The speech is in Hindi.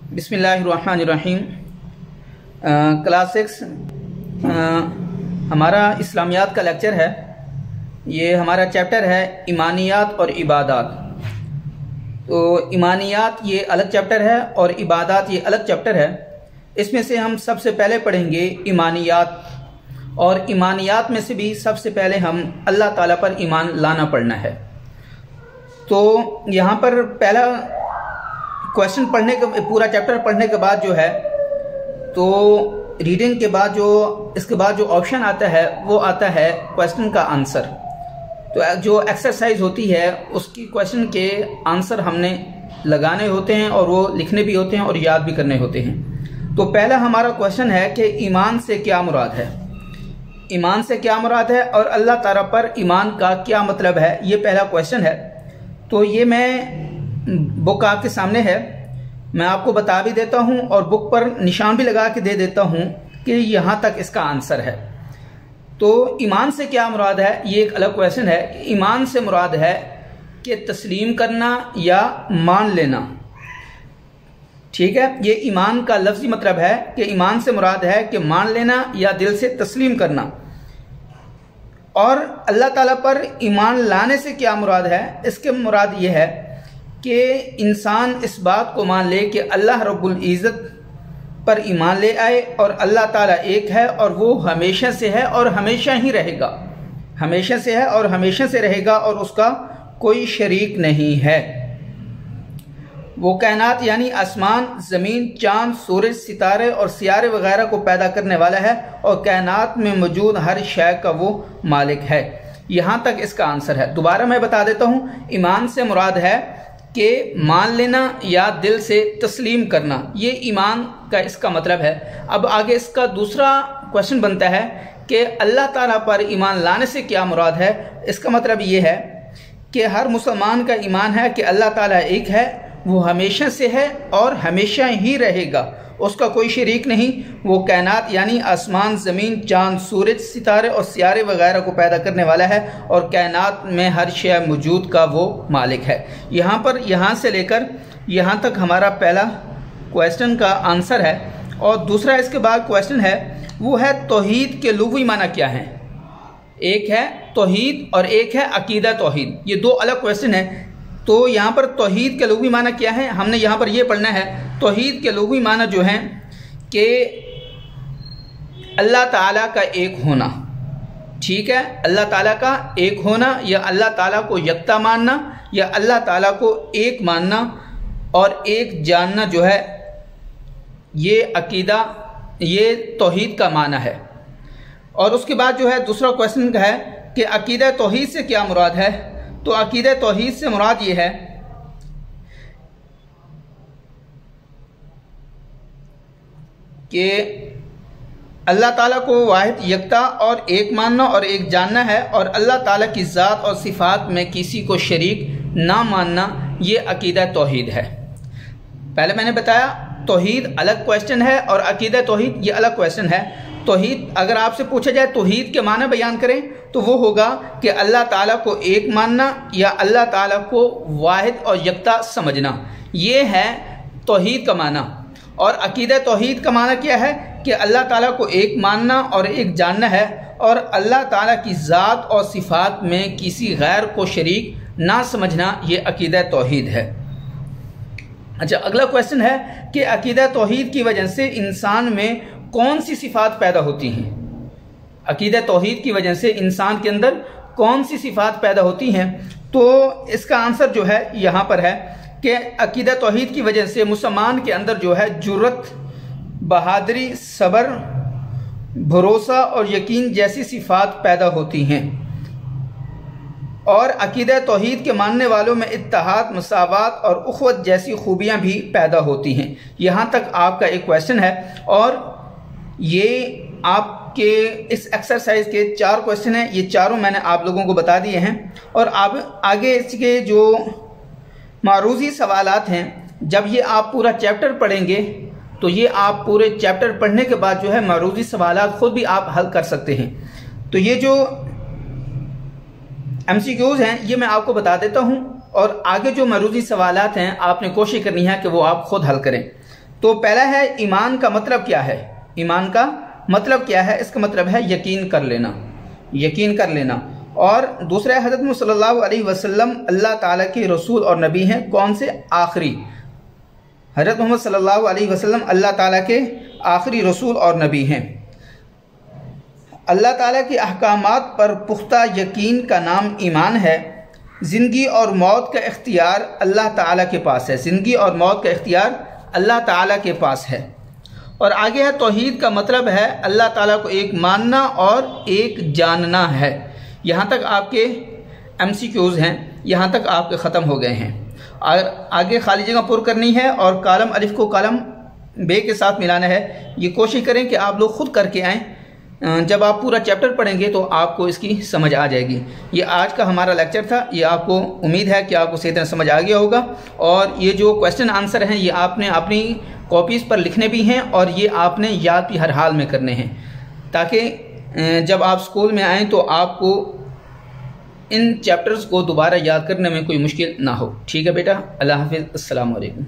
बिस्मिल्लाहिर्रहमानिर्रहीम। क्लास 6 हमारा इस्लामियात का लेक्चर है। ये हमारा चैप्टर है ईमानियात और इबादात। तो ईमानियात ये अलग चैप्टर है और इबादात ये अलग चैप्टर है। इसमें से हम सबसे पहले पढ़ेंगे ईमानियात, और ईमानियात में से भी सबसे पहले हम अल्लाह ताला पर ईमान लाना पढ़ना है। तो यहाँ पर पहला क्वेश्चन पढ़ने के, पूरा चैप्टर पढ़ने के बाद जो है, तो रीडिंग के बाद इसके बाद जो ऑप्शन आता है वो आता है क्वेश्चन का आंसर। तो जो एक्सरसाइज होती है उसकी क्वेश्चन के आंसर हमने लगाने होते हैं और वो लिखने भी होते हैं और याद भी करने होते हैं। तो पहला हमारा क्वेश्चन है कि ईमान से क्या मुराद है, ईमान से क्या मुराद है और अल्लाह ताला पर ईमान का क्या मतलब है, ये पहला क्वेश्चन है। तो ये मैं बुक आपके सामने है, मैं आपको बता भी देता हूं और बुक पर निशान भी लगा के दे देता हूं कि यहां तक इसका आंसर है। तो ईमान से क्या मुराद है, ये एक अलग क्वेश्चन है। ईमान से मुराद है कि तस्लीम करना या मान लेना। ठीक है, ये ईमान का लफ्जी मतलब है कि ईमान से मुराद है कि मान लेना या दिल से तस्लीम करना। और अल्लाह ताला पर ईमान लाने से क्या मुराद है, इसके मुराद ये है कि इंसान इस बात को मान ले कि अल्लाह रब्बुल इज़्ज़त पर ईमान ले आए और अल्लाह ताला एक है और वो हमेशा से है और हमेशा ही रहेगा, हमेशा से है और हमेशा से रहेगा और उसका कोई शरीक नहीं है। वो कायनात यानी आसमान, ज़मीन, चाँद, सूरज, सितारे और सियारे वगैरह को पैदा करने वाला है और कायनात में मौजूद हर शय का वो मालिक है। यहाँ तक इसका आंसर है। दोबारा मैं बता देता हूँ, ईमान से मुराद है कि मान लेना या दिल से तस्लीम करना, ये ईमान का इसका मतलब है। अब आगे इसका दूसरा क्वेश्चन बनता है कि अल्लाह ताला पर ईमान लाने से क्या मुराद है। इसका मतलब ये है कि हर मुसलमान का ईमान है कि अल्लाह ताला एक है, वो हमेशा से है और हमेशा ही रहेगा, उसका कोई शरीक नहीं। वो कायनात यानी आसमान, ज़मीन, चाँद, सूरज, सितारे और सियारे वगैरह को पैदा करने वाला है और कायनात में हर शय मौजूद का वो मालिक है। यहाँ पर यहाँ से लेकर यहाँ तक हमारा पहला क्वेश्चन का आंसर है। और दूसरा इसके बाद क्वेश्चन है वो है तौहीद के लुग़वी माना क्या है। एक है तौहीद और एक है अकीदा तौहीद, ये दो अलग क्वेश्चन है। तो यहाँ पर तौहीद के लुग़वी माना क्या है, हमने यहाँ पर ये पढ़ना है। तौहीद के लुग़वी माना जो है कि अल्लाह ताला का एक होना। ठीक है, अल्लाह ताला का एक होना या अल्लाह ताला को यकता मानना या अल्लाह ताला को एक मानना और एक जानना जो है, ये अकीदा, ये तौहीद का माना है। और उसके बाद जो है दूसरा क्वेश्चन का है कि अकीदा तौहीद से क्या मुराद है। तो अकीदा तौहीद से मुराद ये है कि अल्लाह ताला को वाहिद, यकता और एक मानना और एक जानना है और अल्लाह ताला की ज़ात और सिफ़ात में किसी को शरीक ना मानना, ये अकीदा तौहीद है। पहले मैंने बताया तौहीद अलग क्वेश्चन है और अकीदा तौहीद ये अलग क्वेश्चन है। तौहीद, अगर आपसे पूछा जाए तौहीद के माना बयान करें तो वो होगा कि अल्लाह ताला को एक मानना या अल्लाह ताला को वाहिद और यकता समझना, ये है तौहीद का माना। और अकीदा तौहीद का माना क्या है कि अल्लाह ताला को एक मानना और एक जानना है और अल्लाह ताला की ज़ात और सिफ़ात में किसी गैर को शरीक ना समझना, ये अकीदा तौहीद है। अच्छा, अगला क्वेश्चन है कि अकीदा तौहीद की वजह से इंसान में कौन सी सिफ़ात पैदा होती हैं। अकीदा तौहीद की वजह से इंसान के अंदर कौन सी सिफ़ात पैदा होती हैं। तो इसका आंसर जो है यहाँ पर है कि अकीदा तौहीद की वजह से मुसलमान के अंदर जो है जुर्रत, बहादुरी, सब्र, भरोसा और यकीन जैसी सिफ़ात पैदा होती हैं। और अकीदा तौहीद के मानने वालों में इत्तेहाद, मसावात और उख़्वत जैसी खूबियाँ भी पैदा होती हैं। यहाँ तक आपका एक क्वेश्चन है और ये आपके इस एक्सरसाइज के 4 क्वेश्चन हैं, ये चारों मैंने आप लोगों को बता दिए हैं। और अब आगे इसके जो मारूज़ी सवालात हैं, जब ये आप पूरा चैप्टर पढ़ेंगे तो ये आप पूरे चैप्टर पढ़ने के बाद जो है मारूज़ी सवालात ख़ुद भी आप हल कर सकते हैं। तो ये जो MCQs हैं ये मैं आपको बता देता हूँ और आगे जो मारूज़ी सवालात हैं आपने कोशिश करनी है कि वो आप ख़ुद हल करें। तो पहला है ईमान का मतलब क्या है। ईमान का मतलब क्या है? इसका मतलब है यकीन कर लेना, यकीन कर लेना। और दूसरा है हज़रत मुहम्मद सल्लल्लाहु अलैहि वसल्लम अल्लाह ताला के रसूल और नबी हैं। कौन से? आखिरी। हज़रत मोहम्मद सल्लल्लाहु अलैहि वसल्लम अल्लाह ताला के आखिरी रसूल और नबी हैं। अल्लाह ताला के अहकामात पर पुख्ता यकीन का नाम ईमान है। ज़िंदगी और मौत का इख्तियार अल्लाह ताला के पास है, ज़िंदगी और मौत का इख्तियार अल्लाह ताला के पास है। और आगे है तौहीद का मतलब है अल्लाह ताला को एक मानना और एक जानना है। यहाँ तक आपके MCQs हैं, यहाँ तक आपके ख़त्म हो गए हैं। आगे खाली जगह पुर करनी है और कालम अलिफ को कालम बे के साथ मिलाना है। ये कोशिश करें कि आप लोग ख़ुद करके आएँ। जब आप पूरा चैप्टर पढ़ेंगे तो आपको इसकी समझ आ जाएगी। ये आज का हमारा लेक्चर था। ये आपको उम्मीद है कि आपको सही तरह समझ आ गया होगा। और ये जो क्वेश्चन आंसर हैं ये आपने अपनी कॉपीज़ पर लिखने भी हैं और ये आपने याद भी हर हाल में करने हैं, ताकि जब आप स्कूल में आएँ तो आपको इन चैप्टर्स को दोबारा याद करने में कोई मुश्किल ना हो। ठीक है बेटा, अल्लाह हाफिज़, अस्सलाम वालेकुम।